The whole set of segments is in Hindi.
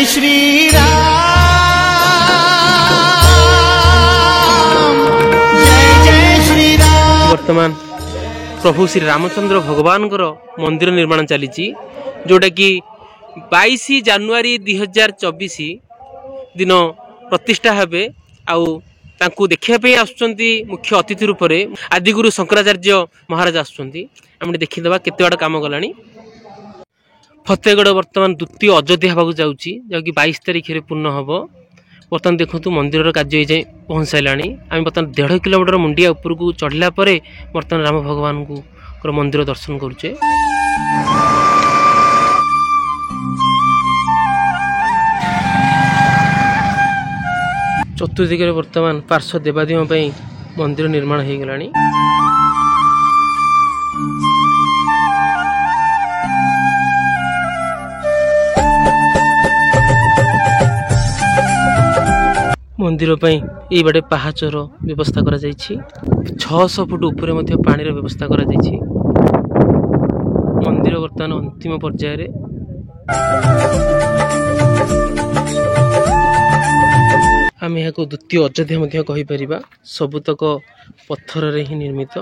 श्री राम, जय जय श्री राम। वर्तमान प्रभु श्री रामचंद्र भगवान मंदिर निर्माण चली जोटा कि 22 जानुआरी 2024 दिन प्रतिष्ठा हेबे आउ तांकु देखिया आसुचंती मुख्य अतिथि रूप में आदिगुरु शंकराचार्य महाराज आसुचंती आम देखीदेवा केते बाड़ काम गलानी। फतेहगढ़ वर्तमान द्वितीय अयोध्या होगा जाऊँगी जहाँकि 22 तारिख में पूर्ण हम। बर्तमान देखु मंदिर कार्य जाए पहुँच सारा आम बर्तमान 1.5 किलोमीटर मुंडिया उपरकू चढ़ला बर्तमान राम भगवान को मंदिर दर्शन करुचे। चतुर्दिगे वर्तमान पार्श्व देवादेव मंदिर निर्माण हो गला। मंदिर ये बाटे पहाचर व्यवस्था करा 600 फुट ऊपर पानी व्यवस्था करा। मंदिर वर्तमान अंतिम पर्यायर। आम यहाँ को द्वितीय अयोध्या कहीपर सबुतक पत्थर ही निर्मित।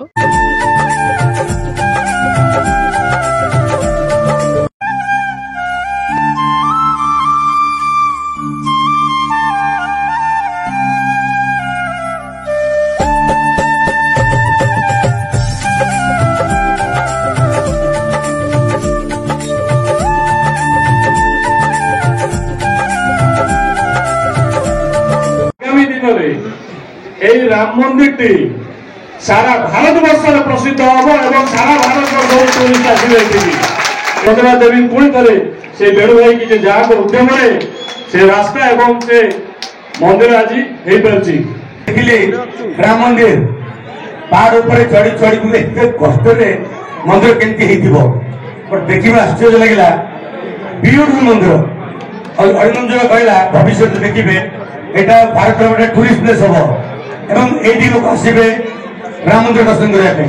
राम मंदिर टी सारा भारत वर्ष प्रसिद्ध हम और सारा भारत वंदना देवी पुणी थे से बेणु भाई की जहाँ उद्यम से रास्ता एवं से मंदिर आज हो पार्टी देखिले राम मंदिर पहाड़ ऊपर चढ़ी चढ़ी कष्ट मंदिर केमती देखा आश्चर्य लगे ब्यूटिफुल मंदिर और अर्जुन जो कहला भविष्य देखिए यहाँ भारत गोटे टूरिस्ट प्लेस हम एवं ये लोग आसवे राम मंदिर दर्शन करने।